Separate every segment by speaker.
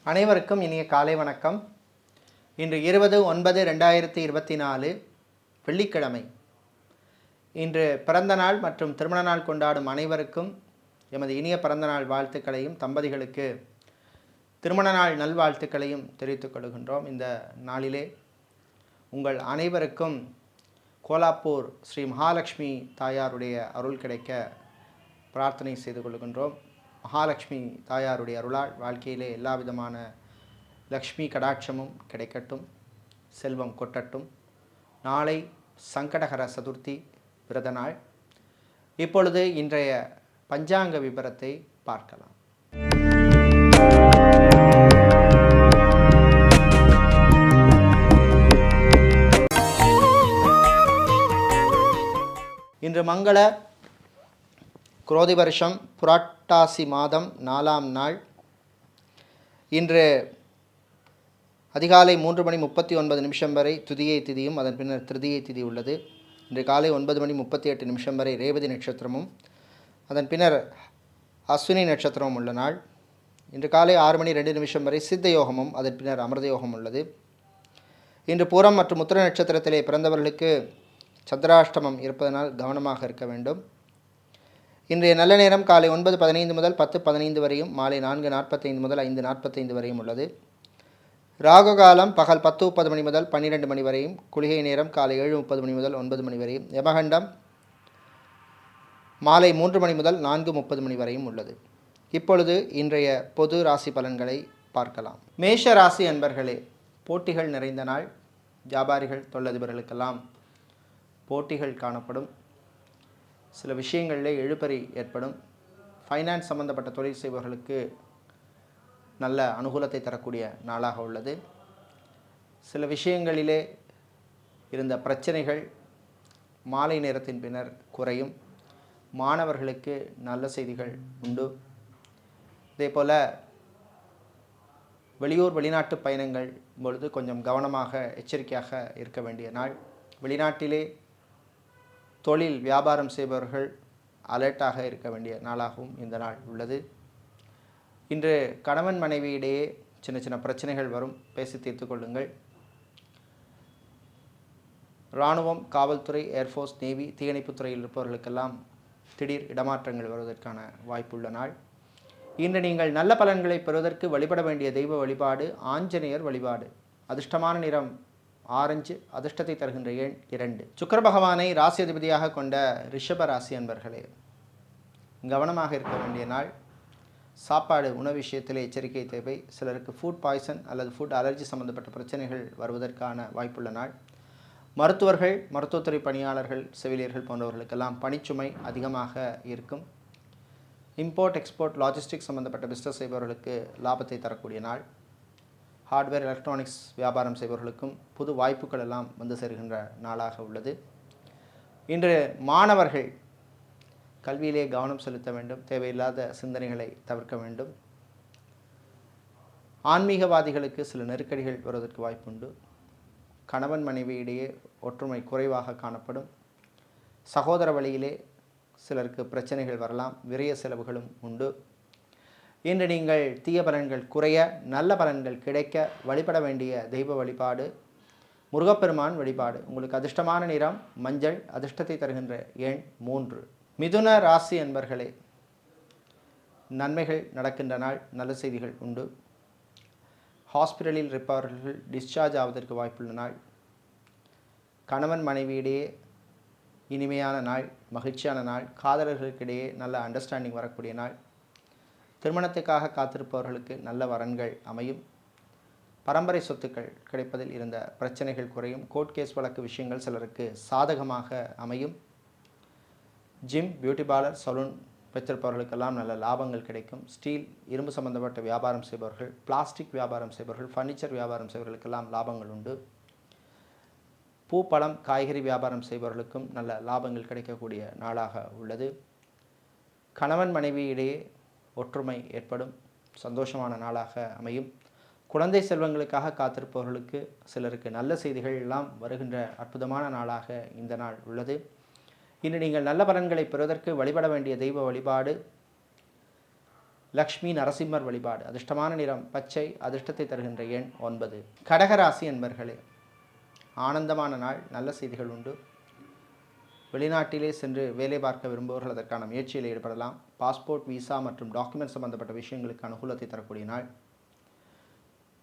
Speaker 1: அனைவருக்கும் இனிய காலை வணக்கம். இன்று 20/9/2024 வெள்ளிக்கிழமை. இன்று பிறந்த நாள் மற்றும் திருமண நாள் கொண்டாடும் அனைவருக்கும் எமது இனிய பிறந்த நாள் வாழ்த்துக்களையும் தம்பதிகளுக்கு திருமண நாள் நல்வாழ்த்துக்களையும் தெரிவித்துக் கொள்கின்றோம். இந்த நாளிலே உங்கள் அனைவருக்கும் கோலாப்பூர் ஸ்ரீ மகாலட்சுமி தாயாருடைய அருள் கிடைக்க பிரார்த்தனை செய்து கொள்கின்றோம். மகாலட்சுமி தாயாருடைய அருளால் வாழ்க்கையிலே எல்லா விதமான லக்ஷ்மி கடாட்சமும் கிடைக்கட்டும், செல்வம் கொட்டட்டும். நாளை சங்கடகர சதுர்த்தி விரத நாள். இப்பொழுது இன்றைய பஞ்சாங்க விபரத்தை பார்க்கலாம். இன்று மங்கள குரோதி வருஷம் புரட்டாசி மாதம் 4ஆம் நாள். இன்று அதிகாலை 3:39 வரை துதியை திதியும் அதன் பின்னர் திருதியை திதி உள்ளது. இன்று காலை 9:38 வரை ரேவதி நட்சத்திரமும் அதன் பின்னர் அஸ்வினி நட்சத்திரமும் உள்ள நாள். இன்று காலை 6:02 வரை சித்த யோகமும் அதன் பின்னர் அமிர்த யோகம் உள்ளது. இன்று பூரம் மற்றும் உத்திர நட்சத்திரத்திலே பிறந்தவர்களுக்கு சந்திராஷ்டமம் இருப்பதனால் கவனமாக இருக்க வேண்டும். இன்றைய நல்ல நேரம் காலை 9:15 முதல் 10:15 வரையும், மாலை 4:45 முதல் 5:45 வரையும் உள்ளது. ராகு காலம் பகல் 10:30 மணி முதல் 12 மணி வரையும், குளிகை நேரம் காலை 7:30 மணி முதல் 9 மணி வரையும், யமகண்டம் மாலை 3 மணி முதல் 4:30 மணி வரையும் உள்ளது. இப்பொழுது இன்றைய பொது ராசி பலன்களை பார்க்கலாம். மேஷ ராசி அன்பர்களே, போட்டிகள் நிறைந்த நாள். வியாபாரிகள் தொழிலதிபர்களுக்கெல்லாம் போட்டிகள் காணப்படும். சில விஷயங்களில் இழுபறி ஏற்படும். ஃபைனான்ஸ் சம்பந்தப்பட்ட தொழில் செய்பவர்களுக்கு நல்ல அனுகூலத்தை தரக்கூடிய நாளாக உள்ளது. சில விஷயங்களிலே இருந்த பிரச்சனைகள் மாலை நேரத்தின் பின்னர் குறையும். மாணவர்களுக்கு நல்ல செய்திகள் உண்டு. இதேபோல் வெளியூர் வெளிநாட்டு பயணங்கள் பொழுது கொஞ்சம் கவனமாக எச்சரிக்கையாக இருக்க வேண்டிய நாள். வெளிநாட்டிலே தொழில் வியாபாரம் செய்பவர்கள் அலர்ட்டாக இருக்க வேண்டிய நாளாகவும் இந்த நாள் உள்ளது. இன்று கணவன் மனைவியிடையே சின்ன சின்ன பிரச்சனைகள் வரும், பேசி தீர்த்து கொள்ளுங்கள். இராணுவம், காவல்துறை, ஏர்ஃபோர்ஸ், நேவி, தீயணைப்புத் துறையில் இருப்பவர்களுக்கெல்லாம் திடீர் இடமாற்றங்கள் வருவதற்கான வாய்ப்புள்ள நாள். இன்று நீங்கள் நல்ல பலன்களை பெறுவதற்கு வழிபட வேண்டிய தெய்வ வழிபாடு ஆஞ்சநேயர் வழிபாடு. அதிர்ஷ்டமான நிறம் ஆரஞ்சு, அதிர்ஷ்டத்தை தருகின்ற எண் 2. சுக்கிர பகவானை ராசி அதிபதியாக கொண்ட ரிஷப ராசி அன்பர்களே, கவனமாக இருக்க வேண்டிய நாள். சாப்பாடு உணவு விஷயத்தில் எச்சரிக்கை தேவை. சிலருக்கு ஃபுட் பாய்சன் அல்லது ஃபுட் அலர்ஜி சம்பந்தப்பட்ட பிரச்சனைகள் வருவதற்கான வாய்ப்புள்ள நாள். மருத்துவர்கள், மருத்துவத்துறை பணியாளர்கள், செவிலியர்கள் போன்றவர்களுக்கெல்லாம் பணிச்சுமை அதிகமாக இருக்கும். இம்போர்ட் எக்ஸ்போர்ட் லாஜிஸ்டிக்ஸ் சம்பந்தப்பட்ட பிஸ்னஸ் செய்பவர்களுக்கு லாபத்தை தரக்கூடிய நாள். ஹார்ட்வேர் எலக்ட்ரானிக்ஸ் வியாபாரம் செய்பவர்களுக்கும் புது வாய்ப்புகள் எல்லாம் வந்து சேர்கின்ற நாளாக உள்ளது. இன்று மாணவர்கள் கல்வியிலே கவனம் செலுத்த வேண்டும். தேவையில்லாத சிந்தனைகளை தவிர்க்க வேண்டும். ஆன்மீகவாதிகளுக்கு சில நெருக்கடிகள் வருவதற்கு வாய்ப்புண்டு. கணவன் மனைவியிடையே ஒற்றுமை குறைவாக காணப்படும். சகோதர வழியிலே சிலருக்கு பிரச்சனைகள் வரலாம். விரய செலவுகளும் உண்டு. இன்று நீங்கள் தீய பலன்கள் குறைய, நல்ல பலன்கள் கிடைக்க வழிபட வேண்டிய தெய்வ வழிபாடு முருகப்பெருமான் வழிபாடு. உங்களுக்கு அதிர்ஷ்டமான நிறம் மஞ்சள், அதிர்ஷ்டத்தை தருகின்ற எண் 3. மிதுன ராசி அன்பர்களே, நன்மைகள் நடக்கின்ற நாள். நல்ல செய்திகள் உண்டு. ஹாஸ்பிட்டலில் இருப்பவர்கள் டிஸ்சார்ஜ் ஆவதற்கு வாய்ப்புள்ள நாள். கணவன் மனைவியிடையே இனிமையான நாள், மகிழ்ச்சியான நாள். காதலர்களுக்கிடையே நல்ல அண்டர்ஸ்டாண்டிங் வரக்கூடிய நாள். திருமணத்துக்காக காத்திருப்பவர்களுக்கு நல்ல வரன்கள் அமையும். பரம்பரை சொத்துக்கள் கிடைப்பதில் இருந்த பிரச்சனைகள் குறையும். கோர்ட் கேஸ் வழக்கு விஷயங்கள் சிலருக்கு சாதகமாக அமையும். ஜிம், பியூட்டி பார்லர், சலூன் வைத்திருப்பவர்களுக்கெல்லாம் நல்ல லாபங்கள் கிடைக்கும். ஸ்டீல், இரும்பு சம்பந்தப்பட்ட வியாபாரம் செய்பவர்கள், பிளாஸ்டிக் வியாபாரம் செய்பவர்கள், ஃபர்னிச்சர் வியாபாரம் செய்பவர்களுக்கெல்லாம் லாபங்கள் உண்டு. பூ, பழம், காய்கறி வியாபாரம் செய்பவர்களுக்கும் நல்ல லாபங்கள் கிடைக்கக்கூடிய நாளாக உள்ளது. கணவன் மனைவியிடையே ஒற்றுமை ஏற்படும். சந்தோஷமான நாளாக அமையும். குழந்தை செல்வங்களுக்காக காத்திருப்பவர்களுக்கு சிலருக்கு நல்ல செய்திகள் எல்லாம் வருகின்ற அற்புதமான நாளாக இந்த நாள் உள்ளது. இன்று நீங்கள் நல்ல பலன்களை பெறுவதற்கு வழிபட வேண்டிய தெய்வ வழிபாடு லக்ஷ்மி நரசிம்மர் வழிபாடு. அதிர்ஷ்டமான நிறம் பச்சை. அதிர்ஷ்டத்தை தருகின்ற எண் 9. கடகராசி என்பர்களே, ஆனந்தமான நாள். நல்ல செய்திகள் உண்டு. வெளிநாட்டிலே சென்று வேலை பார்க்க விரும்புபவர்கள் அதற்கான முயற்சியில் ஈடுபடலாம். பாஸ்போர்ட், விசா மற்றும் டாக்குமெண்ட் சம்பந்தப்பட்ட விஷயங்களுக்கு அனுகூலத்தை தரக்கூடிய நாள்.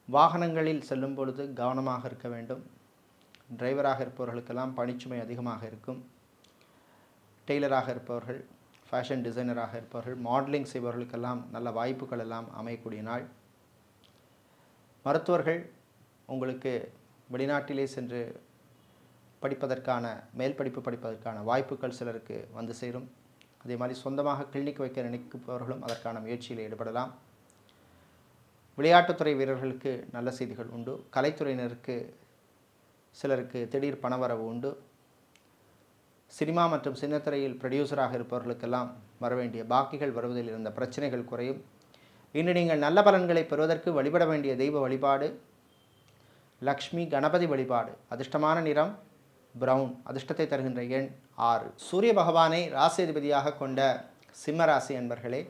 Speaker 1: வாகனங்களில் செல்லும் பொழுது கவனமாக இருக்க வேண்டும். டிரைவராக இருப்பவர்களுக்கெல்லாம் பணிச்சுமை அதிகமாக இருக்கும். டெய்லராக இருப்பவர்கள், ஃபேஷன் டிசைனராக இருப்பவர்கள், மாடலிங் செய்பவர்களுக்கெல்லாம் நல்ல வாய்ப்புகள் எல்லாம் அமையக்கூடிய நாள். மருத்துவர்கள் உங்களுக்கு வெளிநாட்டிலே சென்று படிப்பதற்கான மேல் படிப்பு படிப்பதற்கான வாய்ப்புகள் சிலருக்கு வந்து சேரும். அதே மாதிரி சொந்தமாக கிளினிக் வைக்க நினைப்பவர்களும் அதற்கான முயற்சியில் ஈடுபடலாம். விளையாட்டுத்துறை வீரர்களுக்கு நல்ல செய்திகள் உண்டு. கலைத்துறையினருக்கு சிலருக்கு திடீர் பணவரவு உண்டு. சினிமா மற்றும் சின்னத்திரையில் ப்ரொடியூசராக இருப்பவர்களுக்கெல்லாம் வரவேண்டிய பாக்கிகள் வருவதில் இருந்த பிரச்சனைகள் குறையும். இன்று நீங்கள் நல்ல பலன்களை பெறுவதற்கு வழிபட வேண்டிய தெய்வ வழிபாடு லக்ஷ்மி கணபதி வழிபாடு. அதிர்ஷ்டமான நிறம் பிரவுன். அதிர்ஷ்டத்தை தருகின்ற எண் 6. சூரிய பகவானை ராசியதிபதியாக கொண்ட சிம்ம ராசி அன்பர்களே,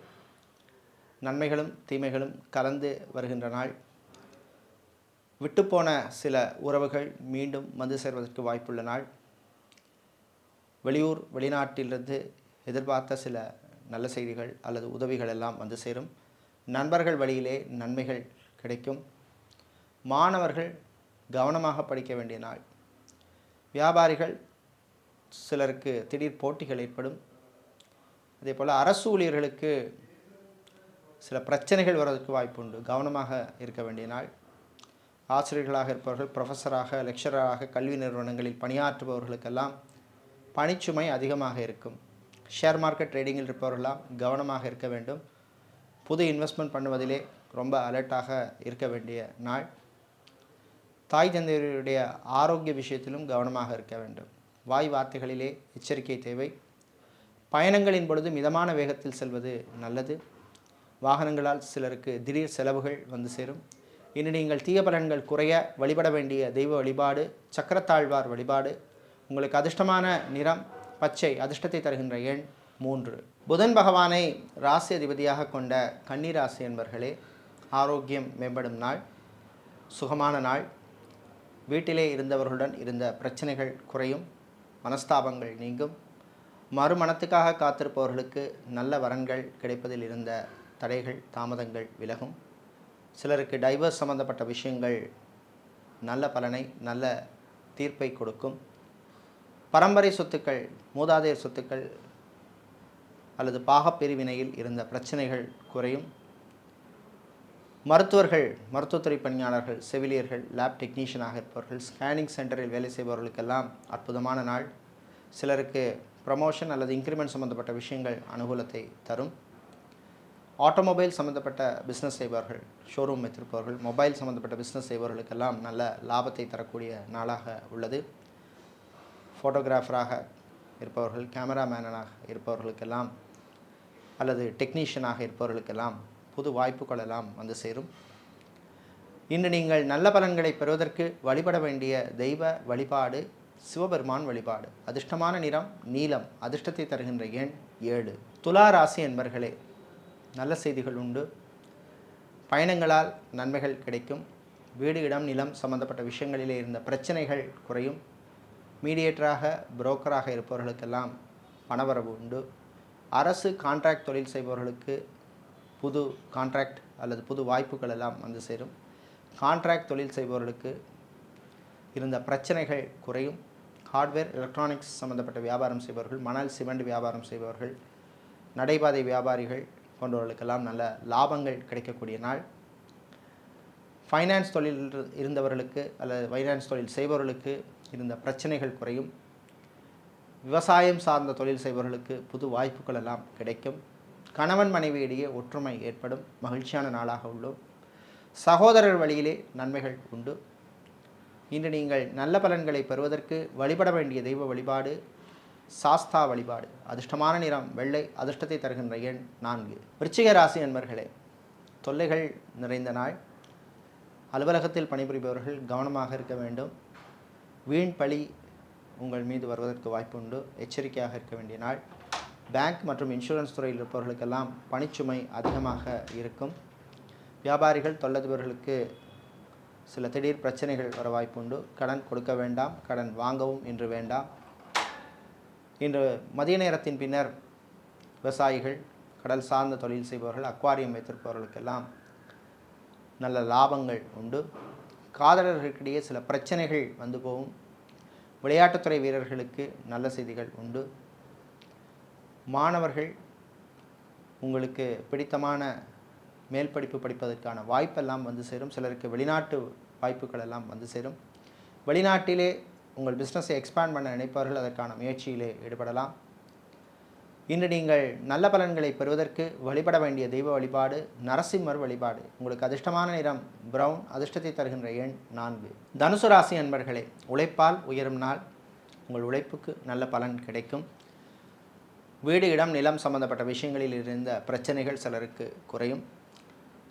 Speaker 1: நன்மைகளும் தீமைகளும் கலந்து வருகின்ற நாள். விட்டுப்போன சில உறவுகள் மீண்டும் வந்து சேர்வதற்கு வாய்ப்புள்ள நாள். வெளியூர் வெளிநாட்டிலிருந்து எதிர்பார்த்த சில நல்ல செய்திகள் அல்லது உதவிகள் எல்லாம் வந்து சேரும். நண்பர்கள் வழியிலே நன்மைகள் கிடைக்கும். மாணவர்கள் கவனமாக படிக்க வேண்டிய நாள். வியாபாரிகள் சிலருக்கு திடீர் போட்டிகள் ஏற்படும். அதே போல் அரசு ஊழியர்களுக்கு சில பிரச்சனைகள் வருவதற்கு வாய்ப்பு உண்டு. கவனமாக இருக்க வேண்டிய நாள். ஆசிரியர்களாக இருப்பவர்கள், ப்ரொஃபஸராக, லெக்சராக கல்வி நிறுவனங்களில் பணியாற்றுபவர்களுக்கெல்லாம் பணிச்சுமை அதிகமாக இருக்கும். ஷேர் மார்க்கெட் ட்ரேடிங்கில் இருப்பவர்களெல்லாம் கவனமாக இருக்க வேண்டும். புது இன்வெஸ்ட்மெண்ட் பண்ணுவதிலே ரொம்ப அலர்ட்டாக இருக்க வேண்டிய நாள். தாய் தந்தையருடைய ஆரோக்கிய விஷயத்திலும் கவனமாக இருக்க வேண்டும். வாய் வார்த்தைகளிலே எச்சரிக்கை தேவை. பயணங்களின் பொழுது மிதமான வேகத்தில் செல்வது நல்லது. வாகனங்களால் சிலருக்கு திடீர் செலவுகள் வந்து சேரும். இன்று நீங்கள் தீய பலன்கள் குறைய வழிபட வேண்டிய தெய்வ வழிபாடு சக்கரத்தாழ்வார் வழிபாடு. உங்களுக்கு அதிர்ஷ்டமான நிறம் பச்சை. அதிர்ஷ்டத்தை தருகின்ற எண் 3. புதன் பகவானை ராசி அதிபதியாக கொண்ட கன்னி ராசி என்பர்களே, ஆரோக்கியம் மேம்படும் நாள். சுகமான நாள். வீட்டிலே இருந்தவர்களுடன் இருந்த பிரச்சனைகள் குறையும். மனஸ்தாபங்கள் நீங்கும். மறுமணத்துக்காக காத்திருப்பவர்களுக்கு நல்ல வரன்கள் கிடைப்பதில் இருந்த தடைகள் தாமதங்கள் விலகும். சிலருக்கு டைவர்ஸ் சம்பந்தப்பட்ட விஷயங்கள் நல்ல பலனை நல்ல தீர்ப்பை கொடுக்கும். பரம்பரை சொத்துக்கள், மூதாதையர் சொத்துக்கள் அல்லது பாகப்பிரிவினையில் இருந்த பிரச்சனைகள் குறையும். மருத்துவர்கள், மருத்துவத்துறை பணியாளர்கள், செவிலியர்கள், லேப் டெக்னீஷியனாக இருப்பவர்கள், ஸ்கேனிங் சென்டரில் வேலை செய்பவர்களுக்கெல்லாம் அற்புதமான நாள். சிலருக்கு ப்ரமோஷன் அல்லது இன்க்ரிமெண்ட் சம்பந்தப்பட்ட விஷயங்கள் அனுகூலத்தை தரும். ஆட்டோமொபைல் சம்மந்தப்பட்ட பிஸ்னஸ் செய்பவர்கள், ஷோரூம் வைத்திருப்பவர்கள், மொபைல் சம்மந்தப்பட்ட பிஸ்னஸ் செய்பவர்களுக்கெல்லாம் நல்ல லாபத்தை தரக்கூடிய நாளாக உள்ளது. ஃபோட்டோகிராஃபராக இருப்பவர்கள், கேமராமேனாக இருப்பவர்களுக்கெல்லாம் அல்லது டெக்னீஷியனாக இருப்பவர்களுக்கெல்லாம் புது வாய்ப்புகள் எல்லாம் வந்து சேரும். இன்று நீங்கள் நல்ல பலன்களை பெறுவதற்கு வழிபட வேண்டிய தெய்வ வழிபாடு சிவபெருமான் வழிபாடு. அதிர்ஷ்டமான நிறம் நீலம். அதிர்ஷ்டத்தை தருகின்ற எண் 7. துலா ராசி என்பர்களே, நல்ல செய்திகள் உண்டு. பயணங்களால் நன்மைகள் கிடைக்கும். வீடு, இடம், நிலம் சம்பந்தப்பட்ட விஷயங்களிலே இருந்த பிரச்சனைகள் குறையும். மீடியேட்டராக, புரோக்கராக இருப்பவர்களுக்கெல்லாம் பணவரவு உண்டு. அரசு கான்ட்ராக்ட் தொழில் செய்பவர்களுக்கு புது கான்ட்ராக்ட் அல்லது புது வாய்ப்புகள் எல்லாம் வந்து சேரும். கான்ட்ராக்ட் தொழில் செய்பவர்களுக்கு இருந்த பிரச்சனைகள் குறையும். ஹார்ட்வேர், எலக்ட்ரானிக்ஸ் சம்பந்தப்பட்ட வியாபாரம் செய்பவர்கள், மணல் சிமெண்ட் வியாபாரம் செய்பவர்கள், நடைபாதை வியாபாரிகள் போன்றவர்களுக்கெல்லாம் நல்ல லாபங்கள் கிடைக்கக்கூடிய நாள். ஃபைனான்ஸ் தொழில் இருந்தவர்களுக்கு அல்லது ஃபைனான்ஸ் தொழில் செய்பவர்களுக்கு இருந்த பிரச்சனைகள் குறையும். விவசாயம் சார்ந்த தொழில் செய்பவர்களுக்கு புது வாய்ப்புகள் எல்லாம் கிடைக்கும். கணவன் மனைவியிடையே ஒற்றுமை ஏற்படும். மகிழ்ச்சியான நாளாக உள்ளோம். சகோதரர் வழியிலே நன்மைகள் உண்டு. இன்று நீங்கள் நல்ல பலன்களை பெறுவதற்கு வழிபட வேண்டிய தெய்வ வழிபாடு சாஸ்தா வழிபாடு. அதிர்ஷ்டமான நிறம் வெள்ளை. அதிர்ஷ்டத்தை தருகின்ற எண் 4. விருச்சிக ராசி என்பர்களே, தொல்லைகள் நிறைந்த நாள். அலுவலகத்தில் பணிபுரிபவர்கள் கவனமாக இருக்க வேண்டும். வீண் பழி உங்கள் மீது வருவதற்கு வாய்ப்பு உண்டு. எச்சரிக்கையாக இருக்க வேண்டிய நாள். பேங்க் மற்றும் இன்சூரன்ஸ் துறையில் இருப்பவர்களுக்கெல்லாம் பணிச்சுமை அதிகமாக இருக்கும். வியாபாரிகள் தொழிலதிபர்களுக்கு சில திடீர் பிரச்சனைகள் வர வாய்ப்புண்டு. கடன் கொடுக்க வேண்டாம், கடன் வாங்கவும் இன்று வேண்டாம். இன்று மதிய நேரத்தின் பின்னர் விவசாயிகள், கடல் சார்ந்த தொழில் செய்பவர்கள், அக்வாரியம் வைத்திருப்பவர்களுக்கெல்லாம் நல்ல லாபங்கள் உண்டு. காதலர்களுக்கிடையே சில பிரச்சனைகள் வந்து போகும். விளையாட்டுத்துறை வீரர்களுக்கு நல்ல செய்திகள் உண்டு. மாணவர்கள் உங்களுக்கு பிடித்தமான மேல் படிப்பு படிப்பதற்கான வாய்ப்பெல்லாம் வந்து சேரும். சிலருக்கு வெளிநாட்டு வாய்ப்புகள் எல்லாம் வந்து சேரும். வெளிநாட்டிலே உங்கள் பிஸ்னஸை எக்ஸ்பேண்ட் பண்ண நினைப்பவர்கள் அதற்கான முயற்சியிலே ஈடுபடலாம். இன்று நீங்கள் நல்ல பலன்களை பெறுவதற்கு வழிபட வேண்டிய தெய்வ வழிபாடு நரசிம்மர் வழிபாடு. உங்களுக்கு அதிர்ஷ்டமான நிறம் பிரவுன், அதிர்ஷ்டத்தை தருகின்ற எண் 4. தனுசு ராசி அன்பர்களே, உழைப்பால் உயரும் நாள். உங்கள் உழைப்புக்கு நல்ல பலன் கிடைக்கும். வீடு, இடம், நிலம் சம்பந்தப்பட்ட விஷயங்களில் இருந்த பிரச்சனைகள் சிலருக்கு குறையும்.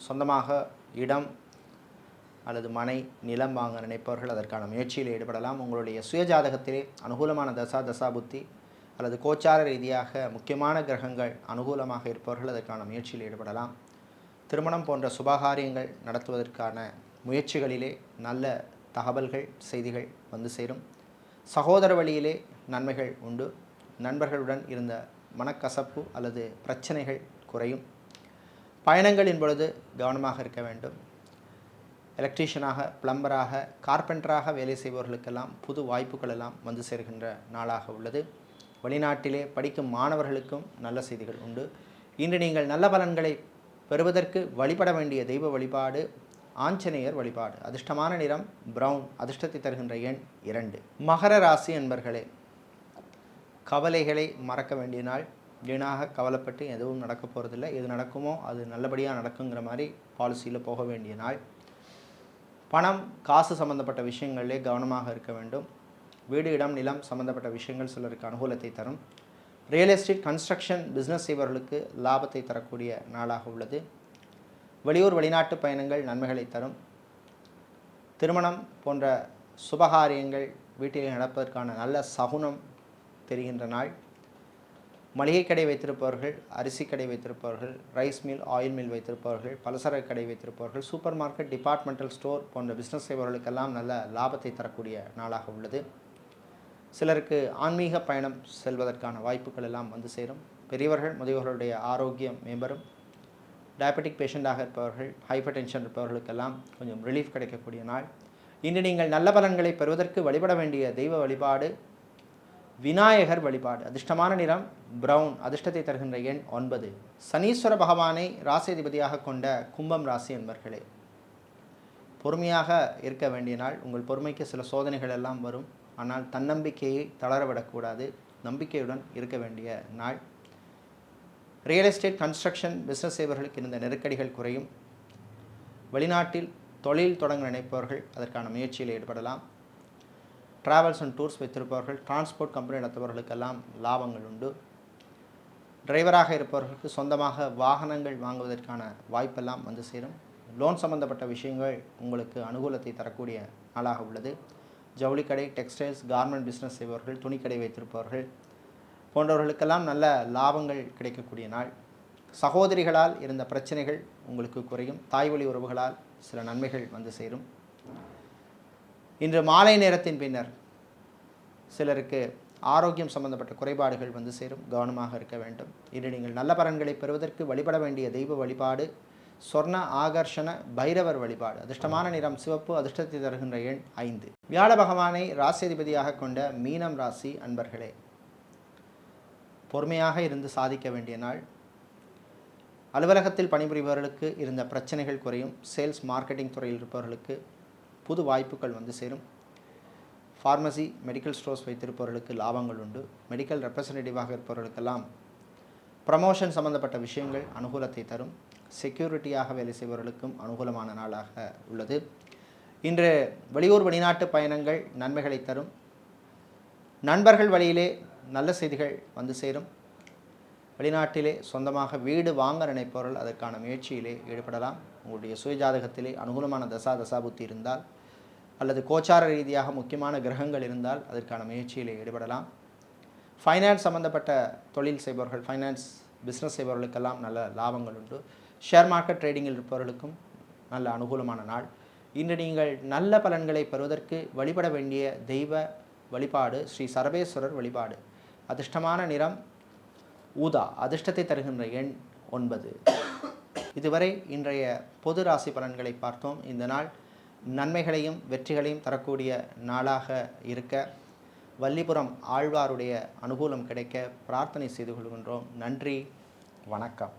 Speaker 1: சொந்தமாக இடம் அல்லது மனை, நிலம் வாங்க நினைப்பவர்கள் அதற்கான முயற்சியில் ஈடுபடலாம். உங்களுடைய சுயஜாதகத்திலே அனுகூலமான தசாபுத்தி அல்லது கோச்சார ரீதியாக முக்கியமான கிரகங்கள் அனுகூலமாக இருப்பவர்கள் அதற்கான முயற்சியில் ஈடுபடலாம். திருமணம் போன்ற சுபகாரியங்கள் நடத்துவதற்கான முயற்சிகளிலே நல்ல தகவல்கள், செய்திகள் வந்து சேரும். சகோதர வழியிலே நன்மைகள் உண்டு. நண்பர்களுடன் இருந்த மனக்கசப்பு அல்லது பிரச்சனைகள் குறையும். பயணங்களின் பொழுது கவனமாக இருக்க வேண்டும். எலக்ட்ரீஷியனாக, பிளம்பராக, கார்பெண்டராக வேலை செய்பவர்களுக்கெல்லாம் புது வாய்ப்புகள் எல்லாம் வந்து சேர்கின்ற நாளாக உள்ளது. வெளிநாட்டிலே படிக்கும் மாணவர்களுக்கும் நல்ல செய்திகள் உண்டு. இன்று நீங்கள் நல்ல பலன்களை பெறுவதற்கு வழிபட வேண்டிய தெய்வ வழிபாடு ஆஞ்சநேயர் வழிபாடு. அதிர்ஷ்டமான நிறம் பிரவுன், அதிர்ஷ்டத்தை தருகின்ற எண் 2. மகர ராசி என்பர்களே, கவலைகளை மறக்க வேண்டிய நாள். வீணாக கவலைப்பட்டு எதுவும் நடக்க போகிறதில்லை. எது நடக்குமோ அது நல்லபடியாக நடக்குங்கிற மாதிரி பாலிசியில் போக வேண்டிய நாள். பணம், காசு சம்பந்தப்பட்ட விஷயங்களிலே கவனமாக இருக்க வேண்டும். வீடு, இடம், நிலம் சம்பந்தப்பட்ட விஷயங்கள் சிலருக்கு அனுகூலத்தை தரும். ரியல் எஸ்டேட், கன்ஸ்ட்ரக்ஷன் பிஸ்னஸ் செய்பவர்களுக்கு லாபத்தை தரக்கூடிய நாளாக உள்ளது. வெளியூர், வெளிநாட்டு பயணங்கள் நன்மைகளை தரும். திருமணம் போன்ற சுபகாரியங்கள் வீட்டில் நடப்பதற்கான நல்ல சகுனம் தெரிகின்ற நாள். மளிகை கடை வைத்திருப்பவர்கள், அரிசி கடை வைத்திருப்பவர்கள், ரைஸ் மில், ஆயில் மில் வைத்திருப்பவர்கள், பலசரக்கு கடை வைத்திருப்பவர்கள், சூப்பர் மார்க்கெட், டிபார்ட்மெண்டல் ஸ்டோர் போன்ற பிஸ்னஸ் செய்பவர்களுக்கெல்லாம் நல்ல லாபத்தை தரக்கூடிய நாளாக உள்ளது. சிலருக்கு ஆன்மீக பயணம் செல்வதற்கான வாய்ப்புகள் எல்லாம் வந்து சேரும். பெரியவர்கள், முதியவர்களுடைய ஆரோக்கியம் மேம்படும். டயபெட்டிக் பேஷண்ட்டாக இருப்பவர்கள், ஹைப்பர் டென்ஷன் இருப்பவர்களுக்கெல்லாம் கொஞ்சம் ரிலீஃப் கிடைக்கக்கூடிய நாள். இன்று நீங்கள் நல்ல பலன்களை பெறுவதற்கு வழிபட வேண்டிய தெய்வ வழிபாடு விநாயகர் வழிபாடு. அதிர்ஷ்டமான நிறம் பிரவுன், அதிர்ஷ்டத்தை தருகின்ற எண் 9. சனீஸ்வர பகவானை ராசிதிபதியாக கொண்ட கும்பம் ராசி என்பர்களே, பொறுமையாக இருக்க வேண்டிய நாள். உங்கள் பொறுமைக்கு சில சோதனைகள் எல்லாம் வரும். ஆனால் தன்னம்பிக்கையை தளரவிடக்கூடாது. நம்பிக்கையுடன் இருக்க வேண்டிய நாள். ரியல் எஸ்டேட், கன்ஸ்ட்ரக்ஷன் பிஸ்னஸ் செய்பவர்களுக்கு இருந்த நெருக்கடிகள் குறையும். வெளிநாட்டில் தொழில் தொடங்க நினைப்பவர்கள் அதற்கான முயற்சியில் ஈடுபடலாம். ட்ராவல்ஸ் அண்ட் டூர்ஸ் வைத்திருப்பவர்கள், டிரான்ஸ்போர்ட் கம்பெனி நடத்துபவர்களுக்கெல்லாம் லாபங்கள் உண்டு. டிரைவராக இருப்பவர்களுக்கு சொந்தமாக வாகனங்கள் வாங்குவதற்கான வாய்ப்பெல்லாம் வந்து சேரும். லோன் சம்பந்தப்பட்ட விஷயங்கள் உங்களுக்கு அனுகூலத்தை தரக்கூடிய நாளாக உள்ளது. ஜவுளிக்கடை, டெக்ஸ்டைல்ஸ், கார்மெண்ட் பிஸ்னஸ் செய்பவர்கள், துணிக்கடை வைத்திருப்பவர்கள் போன்றவர்களுக்கெல்லாம் நல்ல லாபங்கள் கிடைக்கக்கூடிய நாள். சகோதரிகளால் இருந்த பிரச்சனைகள் உங்களுக்கு குறையும். தாய்வழி உறவுகளால் சில நன்மைகள் வந்து சேரும். இன்று மாலை நேரத்தின் பின்னர் சிலருக்கு ஆரோக்கியம் சம்பந்தப்பட்ட குறைபாடுகள் வந்து சேரும். கவனமாக இருக்க வேண்டும். இன்று நீங்கள் நல்ல பலன்களை பெறுவதற்கு வழிபட வேண்டிய தெய்வ வழிபாடு சொர்ண ஆகர்ஷண பைரவர் வழிபாடு. அதிர்ஷ்டமான நிறம் சிவப்பு, அதிர்ஷ்டத்தை தருகின்ற எண் 5. வியாழ பகவானை ராசியதிபதியாக கொண்ட மீனம் ராசி அன்பர்களே, பொறுமையாக இருந்து சாதிக்க வேண்டிய நாள். அலுவலகத்தில் பணிபுரிபவர்களுக்கு இருந்த பிரச்சனைகள் குறையும். சேல்ஸ், மார்க்கெட்டிங் துறையில் இருப்பவர்களுக்கு புது வாய்ப்புகள் வந்து சேரும். ஃபார்மசி, மெடிக்கல் ஸ்டோர்ஸ் வைத்திருப்பவர்களுக்கு லாபங்கள் உண்டு. மெடிக்கல் ரெப்ரசன்டேட்டிவாக இருப்பவர்களுக்கெல்லாம் ப்ரமோஷன் சம்பந்தப்பட்ட விஷயங்கள் அனுகூலத்தை தரும். செக்யூரிட்டியாக வேலை செய்பவர்களுக்கும் அனுகூலமான நாளாக உள்ளது. இன்று வெளியூர், வெளிநாட்டு பயணங்கள் நன்மைகளை தரும். நண்பர்கள் வழியிலே நல்ல செய்திகள் வந்து சேரும். வெளிநாட்டிலே சொந்தமாக வீடு வாங்க நினைப்பவர்கள் அதற்கான முயற்சியிலே ஈடுபடலாம். உங்களுடைய சுயஜாதகத்திலே அனுகூலமான தசாபுத்தி இருந்தால் அல்லது கோச்சார ரீதியாக முக்கியமான கிரகங்கள் இருந்தால் அதற்கான முயற்சியிலே ஈடுபடலாம். ஃபைனான்ஸ் சம்மந்தப்பட்ட தொழில் செய்பவர்கள், ஃபைனான்ஸ் பிஸ்னஸ் செய்பவர்களுக்கெல்லாம் நல்ல லாபங்கள் உண்டு. ஷேர் மார்க்கெட் ட்ரேடிங்கில் இருப்பவர்களுக்கும் நல்ல அனுகூலமான நாள். இன்று நீங்கள் நல்ல பலன்களை பெறுவதற்கு வழிபட வேண்டிய தெய்வ வழிபாடு ஸ்ரீ சரபேஸ்வரர் வழிபாடு. அதிர்ஷ்டமான நிறம் ஊதா. அதிர்ஷ்டத்தை தருகின்ற எண் 9. இதுவரை இன்றைய பொது ராசி பலன்களை பார்த்தோம். இந்த நாள் நன்மைகளையும் வெற்றிகளையும் தரக்கூடிய நாளாக இருக்க வல்லிபுரம் ஆழ்வாருடைய அனுகூலம் கிடைக்க பிரார்த்தனை செய்து கொள்கின்றோம். நன்றி, வணக்கம்.